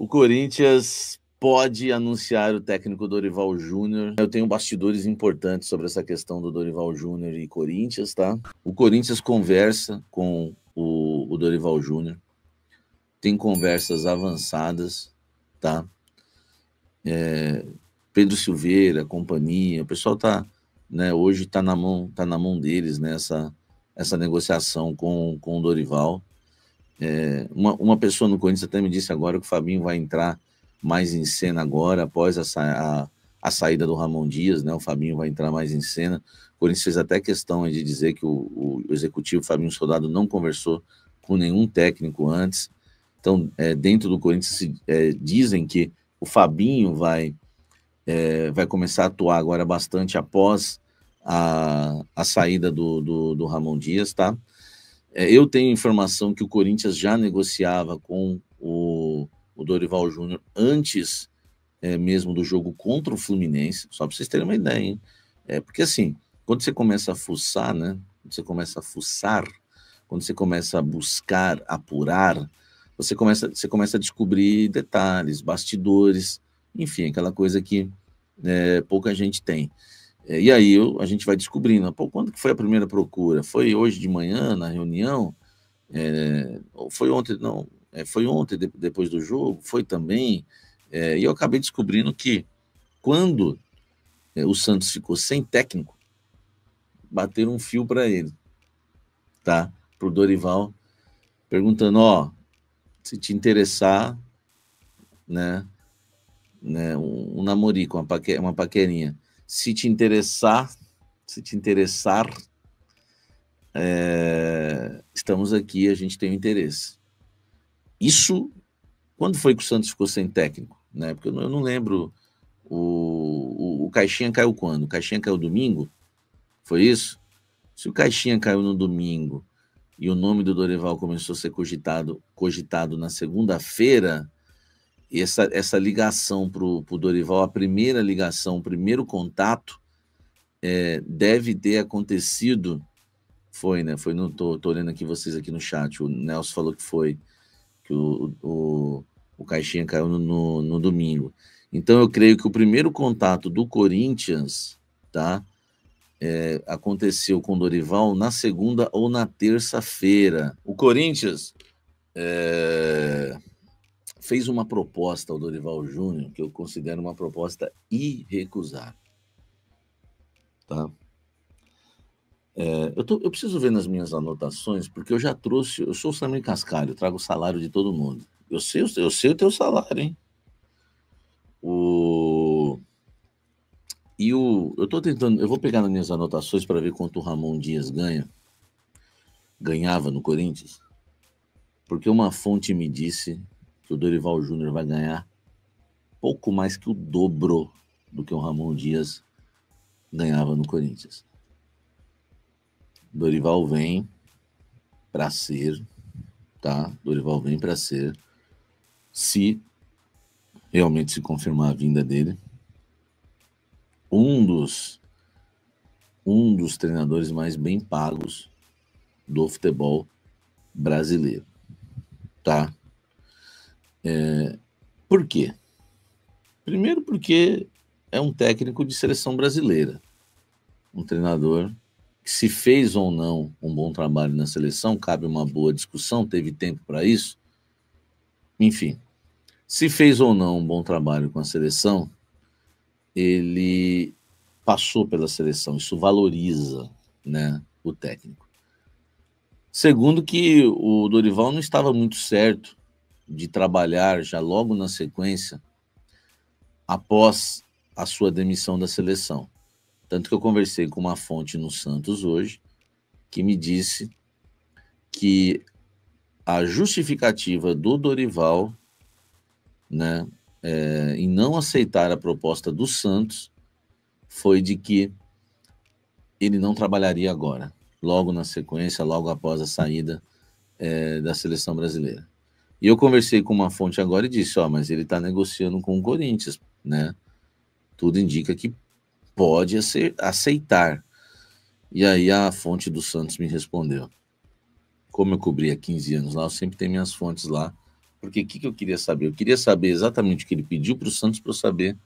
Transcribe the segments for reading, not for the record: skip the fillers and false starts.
O Corinthians pode anunciar o técnico Dorival Júnior. Eu tenho bastidores importantes sobre essa questão do Dorival Júnior e Corinthians, tá? O Corinthians conversa com o Dorival Júnior, tem conversas avançadas, tá? Pedro Silveira, companhia, o pessoal tá, né, hoje tá na mão deles, né, essa negociação com o Dorival. Uma pessoa no Corinthians até me disse agora que o Fabinho vai entrar mais em cena agora, após a saída do Ramon Dias, né? O Fabinho vai entrar mais em cena. O Corinthians fez até questão de dizer que o executivo Fabinho Soldado não conversou com nenhum técnico antes. Então, dentro do Corinthians, dizem que o Fabinho vai começar a atuar agora bastante após a saída do Ramon Dias, tá? Eu tenho informação que o Corinthians já negociava com o Dorival Júnior antes mesmo do jogo contra o Fluminense, só para vocês terem uma ideia, hein? Porque assim, quando você começa a fuçar, né? Quando você começa a fuçar, quando você começa a buscar, apurar, você começa a descobrir detalhes, bastidores, enfim, aquela coisa que pouca gente tem. E aí a gente vai descobrindo, pô, quando que foi a primeira procura? Foi hoje de manhã, na reunião? Foi ontem? Não, foi ontem, depois do jogo? Foi também? E eu acabei descobrindo que quando o Santos ficou sem técnico, bateram um fio para ele, tá? Para o Dorival, perguntando, ó, se te interessar, né um namorico, uma paquerinha, se te interessar, estamos aqui, a gente tem um interesse. Isso, quando foi que o Santos ficou sem técnico? Né? Porque eu não lembro, o Caixinha caiu quando? O Caixinha caiu domingo? Foi isso? Se o Caixinha caiu no domingo e o nome do Dorival começou a ser cogitado na segunda-feira, e essa ligação para o Dorival, a primeira ligação, o primeiro contato, deve ter acontecido, foi, né? Foi tô olhando aqui vocês aqui no chat, o Nelson falou que foi, que o Caixinha caiu no domingo. Então eu creio que o primeiro contato do Corinthians, tá? Aconteceu com o Dorival na segunda ou na terça-feira. O Corinthians fez uma proposta ao Dorival Júnior que eu considero uma proposta irrecusável. Tá? Eu preciso ver nas minhas anotações, porque eu já trouxe, eu sou o Samir Cascalho, eu trago o salário de todo mundo. Eu sei o teu salário, hein? Eu tô tentando, eu vou pegar nas minhas anotações para ver quanto o Ramon Dias ganhava no Corinthians, porque uma fonte me disse que o Dorival Júnior vai ganhar pouco mais que o dobro do que o Ramon Dias ganhava no Corinthians. Dorival vem para ser, tá? Dorival vem para ser, se realmente se confirmar a vinda dele, um dos treinadores mais bem pagos do futebol brasileiro, tá? Por quê? Primeiro porque é um técnico de seleção brasileira, um treinador que, se fez ou não um bom trabalho na seleção, cabe uma boa discussão, teve tempo para isso, enfim, se fez ou não um bom trabalho com a seleção, ele passou pela seleção, isso valoriza, né, o técnico. Segundo, que o Dorival não estava muito certo de trabalhar já logo na sequência após a sua demissão da seleção. Tanto que eu conversei com uma fonte no Santos hoje que me disse que a justificativa do Dorival, né, em não aceitar a proposta do Santos foi de que ele não trabalharia agora, logo na sequência, logo após a saída da seleção brasileira. E eu conversei com uma fonte agora e disse, mas ele está negociando com o Corinthians, né? Tudo indica que pode aceitar. E aí a fonte do Santos me respondeu. Como eu cobri há 15 anos lá, eu sempre tenho minhas fontes lá, Porque o que eu queria saber? Eu queria saber exatamente o que ele pediu para o Santos para eu saber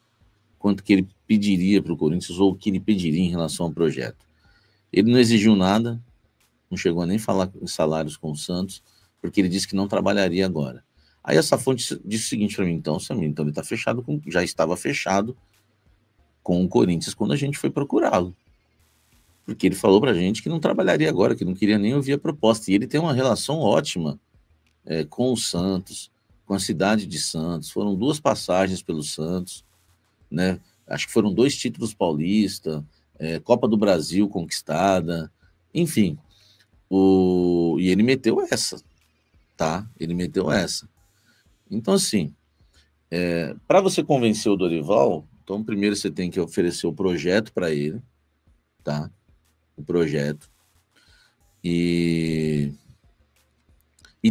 quanto que ele pediria para o Corinthians ou o que ele pediria em relação ao projeto. Ele não exigiu nada, não chegou a nem falar em salários com o Santos, porque ele disse que não trabalharia agora. Aí essa fonte disse o seguinte para mim, então, Samir, então ele tá fechado já estava fechado com o Corinthians quando a gente foi procurá-lo. Porque ele falou para a gente que não trabalharia agora, que não queria nem ouvir a proposta. E ele tem uma relação ótima com o Santos, com a cidade de Santos. Foram 2 passagens pelo Santos, né? Acho que foram 2 títulos paulistas, Copa do Brasil conquistada, enfim. E ele meteu essa, tá? Ele meteu essa. Então, assim, para você convencer o Dorival, então primeiro você tem que oferecer o projeto para ele, tá? O projeto. E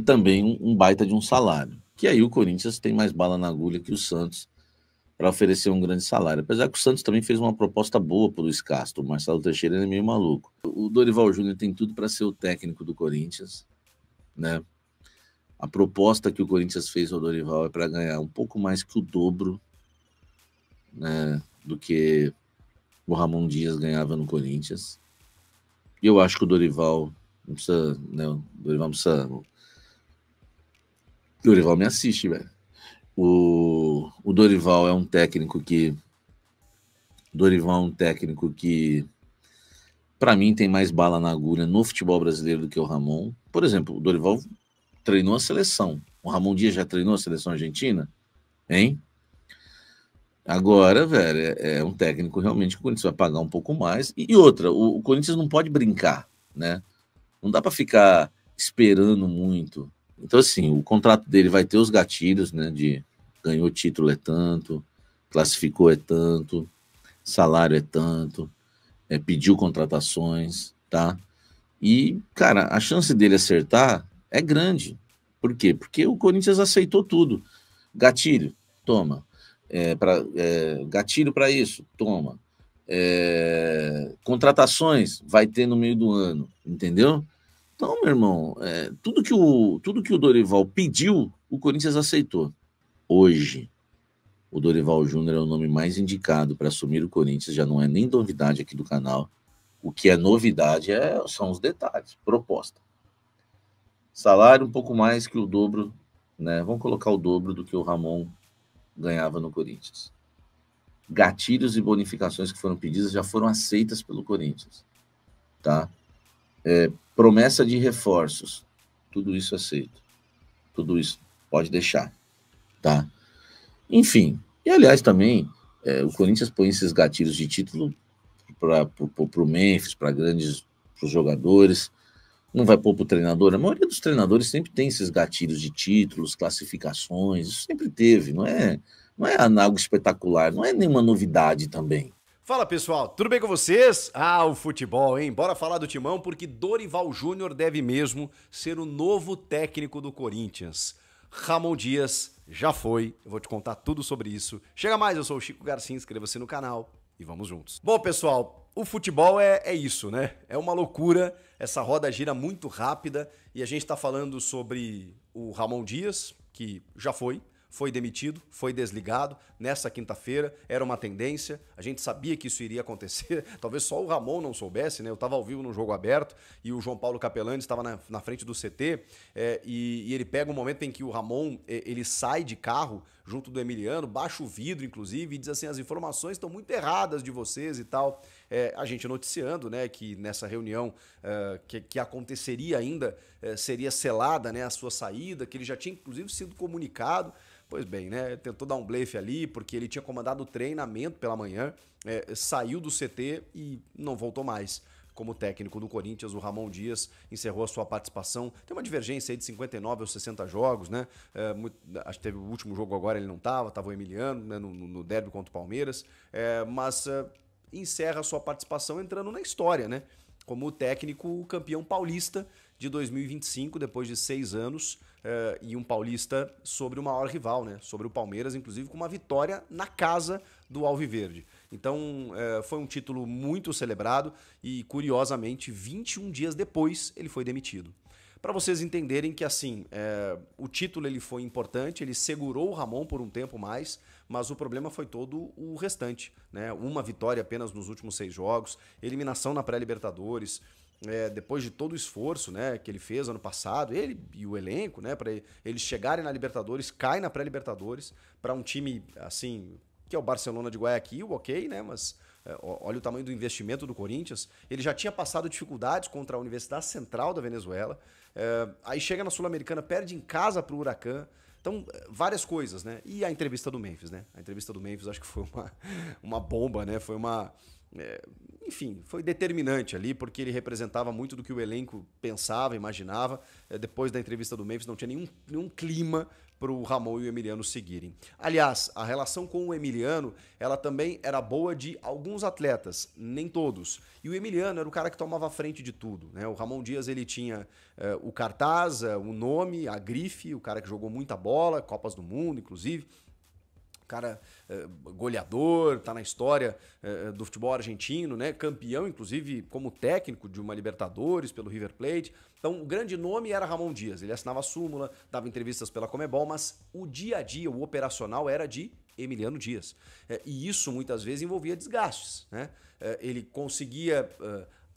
também um baita de um salário. Que aí o Corinthians tem mais bala na agulha que o Santos para oferecer um grande salário. Apesar que o Santos também fez uma proposta boa para o Luiz Castro. O Marcelo Teixeira é meio maluco. O Dorival Júnior tem tudo para ser o técnico do Corinthians, né? A proposta que o Corinthians fez ao Dorival é para ganhar um pouco mais que o dobro, né, do que o Ramon Dias ganhava no Corinthians. E eu acho que o Dorival não precisa, né, o Dorival não precisa. O Dorival me assiste, velho. O Dorival é um técnico que. Dorival é um técnico que, para mim, tem mais bala na agulha no futebol brasileiro do que o Ramon. Por exemplo, o Dorival treinou a seleção. O Ramon Dias já treinou a seleção argentina? Hein? Agora, velho, é um técnico realmente que o Corinthians vai pagar um pouco mais. E outra, o Corinthians não pode brincar, né? Não dá para ficar esperando muito. Então, assim, o contrato dele vai ter os gatilhos, né? De ganhou título é tanto, classificou é tanto, salário é tanto, pediu contratações, tá? E, cara, a chance dele acertar é grande. Por quê? Porque o Corinthians aceitou tudo. Gatilho, toma. Gatilho para isso, toma. Contratações vai ter no meio do ano, entendeu? Então, meu irmão, tudo que o Dorival pediu, o Corinthians aceitou. Hoje, o Dorival Júnior é o nome mais indicado para assumir o Corinthians, já não é nem novidade aqui do canal. O que é novidade são os detalhes, proposta. Salário um pouco mais que o dobro, né? Vamos colocar o dobro do que o Ramon ganhava no Corinthians. Gatilhos e bonificações que foram pedidas já foram aceitas pelo Corinthians, tá? Promessa de reforços, tudo isso aceito. Tudo isso pode deixar, tá? Enfim, e aliás também, o Corinthians põe esses gatilhos de título para o Memphis, para os jogadores, não vai pôr para o treinador. A maioria dos treinadores sempre tem esses gatilhos de títulos, classificações, isso sempre teve, não é algo espetacular, não é nenhuma novidade também. Fala pessoal, tudo bem com vocês? O futebol, hein? Bora falar do Timão porque Dorival Júnior deve mesmo ser o novo técnico do Corinthians. Ramon Dias já foi, eu vou te contar tudo sobre isso. Chega mais, eu sou o Chico Garcia, inscreva-se no canal e vamos juntos. Bom pessoal, o futebol é isso, né? É uma loucura, essa roda gira muito rápida e a gente tá falando sobre o Ramon Dias, que já foi demitido, foi desligado nessa quinta-feira, era uma tendência, a gente sabia que isso iria acontecer, talvez só o Ramon não soubesse, né? Eu estava ao vivo no Jogo Aberto e o João Paulo Capelani estava na frente do CT e ele pega um momento em que o Ramon ele sai de carro junto do Emiliano, baixa o vidro inclusive e diz assim, as informações estão muito erradas de vocês e tal. A gente noticiando, né, que nessa reunião que aconteceria ainda seria selada, né, a sua saída, que ele já tinha inclusive sido comunicado. Pois bem, né? Tentou dar um blefe ali, porque ele tinha comandado o treinamento pela manhã, saiu do CT e não voltou mais. Como técnico do Corinthians, o Ramon Dias encerrou a sua participação. Tem uma divergência aí de 59 aos 60 jogos, né? Acho que teve o último jogo agora, ele não estava o Emiliano, né, no derby contra o Palmeiras, mas encerra a sua participação entrando na história, né? Como técnico campeão paulista de 2025, depois de 6 anos, e um paulista sobre o maior rival, né? Sobre o Palmeiras, inclusive com uma vitória na casa do Alviverde. Então, foi um título muito celebrado e, curiosamente, 21 dias depois ele foi demitido. para vocês entenderem que assim, o título ele foi importante, ele segurou o Ramon por um tempo mais, mas o problema foi todo o restante, né? Uma vitória apenas nos últimos 6 jogos, eliminação na pré-Libertadores, depois de todo o esforço, né, que ele fez ano passado, ele e o elenco, né, para eles chegarem na Libertadores, cai na pré-Libertadores para um time assim, que é o Barcelona de Guayaquil, ok, né, mas olha o tamanho do investimento do Corinthians. Ele já tinha passado dificuldades contra a Universidade Central da Venezuela, aí chega na Sul-Americana, perde em casa para o Huracan. Então, várias coisas, né? E a entrevista do Memphis, né? A entrevista do Memphis acho que foi uma bomba, né? Foi uma... enfim, foi determinante ali, porque ele representava muito do que o elenco pensava, imaginava. Depois da entrevista do Memphis não tinha nenhum clima para o Ramon e o Emiliano seguirem. Aliás, a relação com o Emiliano, ela também era boa de alguns atletas, nem todos. E o Emiliano era o cara que tomava a frente de tudo, né? O Ramon Dias, ele tinha o cartaz, o nome, a grife, o cara que jogou muita bola, Copas do Mundo, inclusive. Cara goleador, tá na história do futebol argentino, né? Campeão, inclusive, como técnico de uma Libertadores pelo River Plate. Então, o grande nome era Ramon Dias. Ele assinava a súmula, dava entrevistas pela Conmebol, mas o dia a dia, o operacional era de Emiliano Dias. E isso, muitas vezes, envolvia desgastes, né? Ele conseguia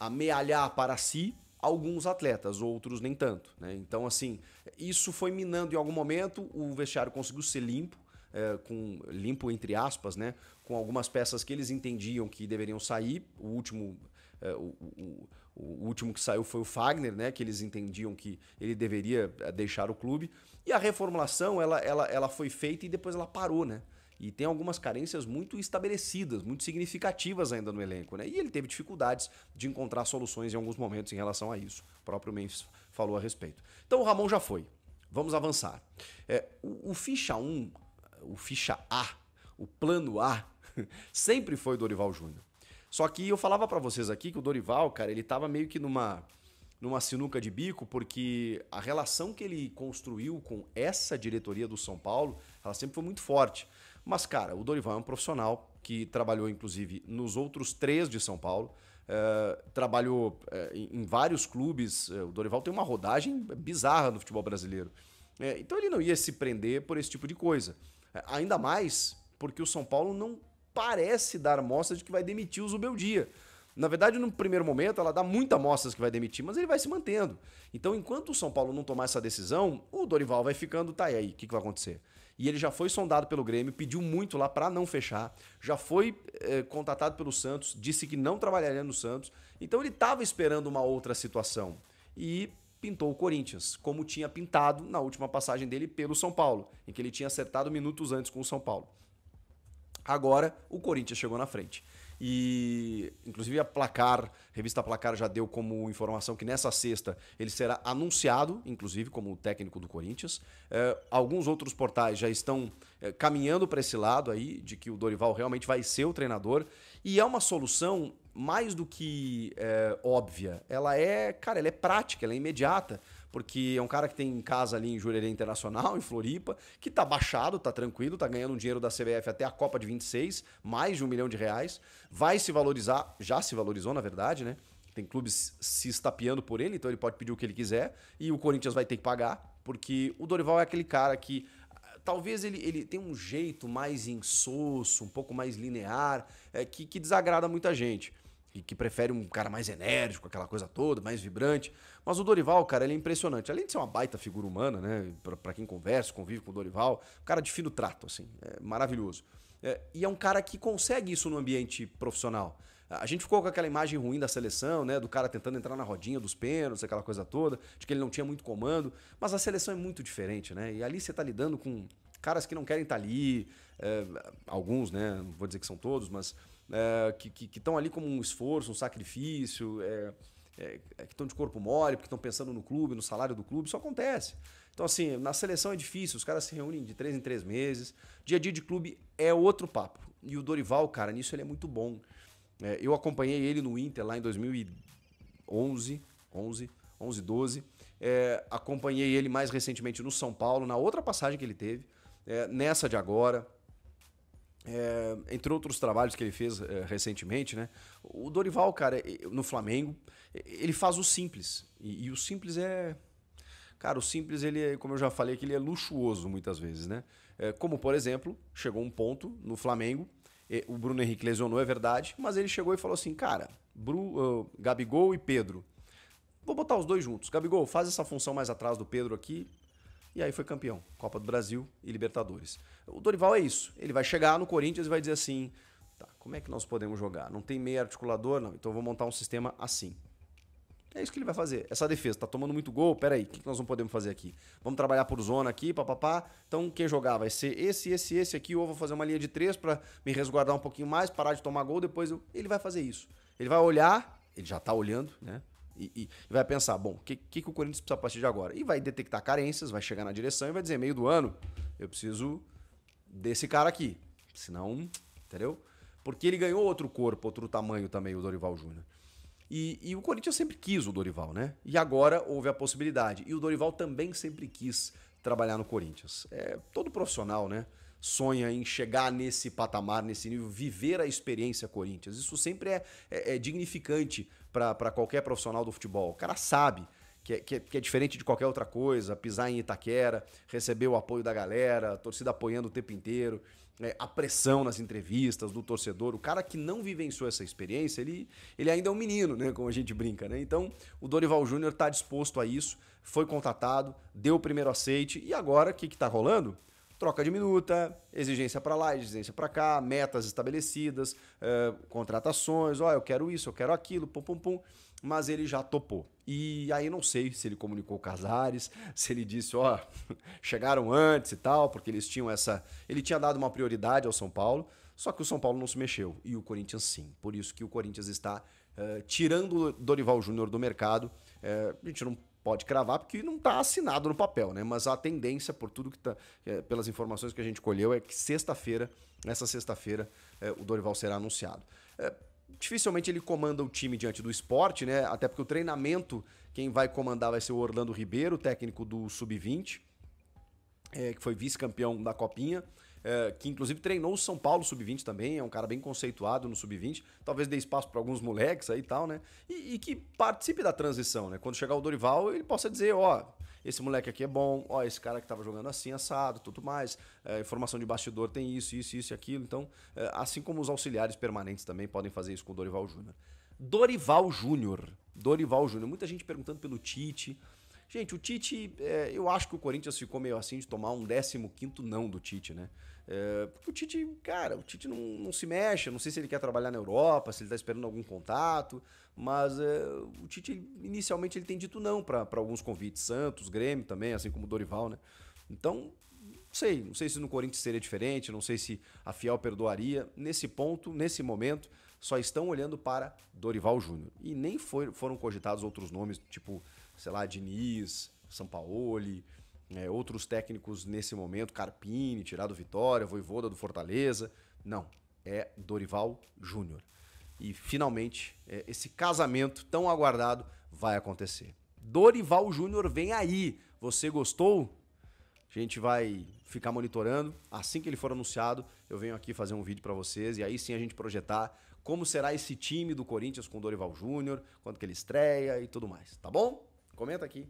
amealhar para si alguns atletas, outros nem tanto, né? Então, assim, isso foi minando em algum momento, o vestiário conseguiu ser limpo, limpo entre aspas, né, com algumas peças que eles entendiam que deveriam sair. O último que saiu foi o Fagner, né, que eles entendiam que ele deveria deixar o clube. E a reformulação ela foi feita e depois ela parou, né? E tem algumas carências muito estabelecidas, muito significativas ainda no elenco, né? E ele teve dificuldades de encontrar soluções em alguns momentos em relação a isso. O próprio Memphis falou a respeito. Então o Ramon já foi. Vamos avançar. O ficha 1, o ficha A, o plano A, sempre foi o Dorival Júnior. Só que eu falava pra vocês aqui que o Dorival, cara, ele tava meio que numa sinuca de bico, porque a relação que ele construiu com essa diretoria do São Paulo, ela sempre foi muito forte. Mas, cara, o Dorival é um profissional que trabalhou, inclusive, nos outros 3 de São Paulo, trabalhou em vários clubes. O Dorival tem uma rodagem bizarra no futebol brasileiro. Então ele não ia se prender por esse tipo de coisa. Ainda mais porque o São Paulo não parece dar mostras de que vai demitir o Zubeldia. Na verdade, no primeiro momento, ela dá muita mostras que vai demitir, mas ele vai se mantendo. Então, enquanto o São Paulo não tomar essa decisão, o Dorival vai ficando, tá, e aí, o que vai acontecer? E ele já foi sondado pelo Grêmio, pediu muito lá para não fechar, já foi contatado pelo Santos, disse que não trabalharia no Santos, então ele estava esperando uma outra situação. E pintou o Corinthians, como tinha pintado na última passagem dele pelo São Paulo, em que ele tinha acertado minutos antes com o São Paulo. Agora, o Corinthians chegou na frente. E, inclusive, a revista Placar já deu como informação que nessa sexta ele será anunciado, inclusive, como técnico do Corinthians. Alguns outros portais já estão caminhando para esse lado aí, de que o Dorival realmente vai ser o treinador. E é uma solução mais do que óbvia. Ela é prática, ela é imediata. Porque é um cara que tem casa ali em Jurerê Internacional, em Floripa, que tá baixado, tá tranquilo, tá ganhando um dinheiro da CBF até a Copa de 26, mais de R$1 milhão. Vai se valorizar, já se valorizou, na verdade, né? Tem clubes se estapeando por ele, então ele pode pedir o que ele quiser e o Corinthians vai ter que pagar, porque o Dorival é aquele cara que talvez ele tenha um jeito mais insosso, um pouco mais linear, que desagrada muita gente. E que prefere um cara mais enérgico, aquela coisa toda, mais vibrante. Mas o Dorival, cara, ele é impressionante. Além de ser uma baita figura humana, né? Pra quem conversa, convive com o Dorival, um cara de fino trato, assim, maravilhoso. E é um cara que consegue isso no ambiente profissional. A gente ficou com aquela imagem ruim da seleção, né? Do cara tentando entrar na rodinha dos pênaltis, aquela coisa toda, de que ele não tinha muito comando. Mas a seleção é muito diferente, né? E ali você tá lidando com caras que não querem estar ali, alguns, né? Não vou dizer que são todos, mas que estão ali como um esforço, um sacrifício, que estão de corpo mole, porque estão pensando no clube, no salário do clube, isso acontece. Então, assim, na seleção é difícil, os caras se reúnem de 3 em 3 meses, dia a dia de clube é outro papo. E o Dorival, cara, nisso ele é muito bom. Eu acompanhei ele no Inter lá em 2011, 12. Acompanhei ele mais recentemente no São Paulo, na outra passagem que ele teve, nessa de agora. Entre outros trabalhos que ele fez recentemente, né? O Dorival, cara, no Flamengo, ele faz o simples. E o simples Cara, o simples, ele, como eu já falei, que ele é luxuoso muitas vezes, né? Como, por exemplo, chegou um ponto no Flamengo, o Bruno Henrique lesionou, é verdade, mas ele chegou e falou assim, cara, Gabigol e Pedro, vou botar os dois juntos. Gabigol, faz essa função mais atrás do Pedro aqui. E aí foi campeão. Copa do Brasil e Libertadores. O Dorival é isso. Ele vai chegar no Corinthians e vai dizer assim, tá, como é que nós podemos jogar? Não tem meio articulador? Não. Então eu vou montar um sistema assim. É isso que ele vai fazer. Essa defesa tá tomando muito gol, peraí, o que nós não podemos fazer aqui? Vamos trabalhar por zona aqui, papapá. Então quem jogar vai ser esse aqui, ou eu vou fazer uma linha de 3 para me resguardar um pouquinho mais, parar de tomar gol, depois ele vai fazer isso. Ele vai olhar, ele já tá olhando, né? E vai pensar, bom, o que o Corinthians precisa a partir de agora? E vai detectar carências, vai chegar na direção e vai dizer, meio do ano, eu preciso desse cara aqui. Senão, entendeu? Porque ele ganhou outro corpo, outro tamanho também, o Dorival Júnior. E o Corinthians sempre quis o Dorival, né? E agora houve a possibilidade. E o Dorival também sempre quis trabalhar no Corinthians. Todo profissional, né? Sonha em chegar nesse patamar, nesse nível, viver a experiência Corinthians. Isso sempre é dignificante para qualquer profissional do futebol. O cara sabe que é diferente de qualquer outra coisa, pisar em Itaquera, receber o apoio da galera, a torcida apoiando o tempo inteiro, a pressão nas entrevistas do torcedor. O cara que não vivenciou essa experiência, ele ainda é um menino, né, como a gente brinca, né? Então, o Dorival Júnior está disposto a isso, foi contratado, deu o primeiro aceite e agora o que está rolando? Troca de minuta, exigência para lá, exigência para cá, metas estabelecidas, contratações, eu quero isso, eu quero aquilo, pum, pum, pum. Mas ele já topou. E aí não sei se ele comunicou com o Casares, se ele disse, chegaram antes e tal, porque eles tinham essa... Ele tinha dado uma prioridade ao São Paulo, só que o São Paulo não se mexeu, e o Corinthians sim. Por isso que o Corinthians está tirando o Dorival Júnior do mercado. A gente não pode cravar porque não está assinado no papel, né? Mas a tendência, por tudo que pelas informações que a gente colheu, é que nessa sexta-feira, o Dorival será anunciado. Dificilmente ele comanda o time diante do Sport, né? Até porque o treinamento, quem vai comandar vai ser o Orlando Ribeiro, técnico do Sub-20, que foi vice-campeão da Copinha, que inclusive treinou o São Paulo Sub-20 também, é um cara bem conceituado no Sub-20, talvez dê espaço para alguns moleques aí e tal, né? E que participe da transição, né? Quando chegar o Dorival, ele possa dizer, esse moleque aqui é bom, esse cara que estava jogando assim, assado, tudo mais, informação de bastidor tem isso e aquilo. Então, assim como os auxiliares permanentes também podem fazer isso com o Dorival Júnior. Dorival Júnior. Muita gente perguntando pelo Tite. Gente, o Tite, eu acho que o Corinthians ficou meio assim de tomar um 15º não do Tite, né? Porque o Tite não se mexe, não sei se ele quer trabalhar na Europa, se ele tá esperando algum contato, mas o Tite, inicialmente, ele tem dito não para alguns convites, Santos, Grêmio também, assim como o Dorival, né? Então, não sei se no Corinthians seria diferente, não sei se a Fiel perdoaria. Nesse ponto, nesse momento, só estão olhando para Dorival Júnior. E nem foram cogitados outros nomes, tipo, sei lá, Diniz, Sampaoli, outros técnicos nesse momento, Carpini, tirado Vitória, Vojvoda do Fortaleza. Não, é Dorival Júnior. E finalmente, esse casamento tão aguardado vai acontecer. Dorival Júnior vem aí. Você gostou? A gente vai ficar monitorando. Assim que ele for anunciado, eu venho aqui fazer um vídeo para vocês e aí sim a gente projetar como será esse time do Corinthians com o Dorival Júnior, quando que ele estreia e tudo mais, tá bom? Comenta aqui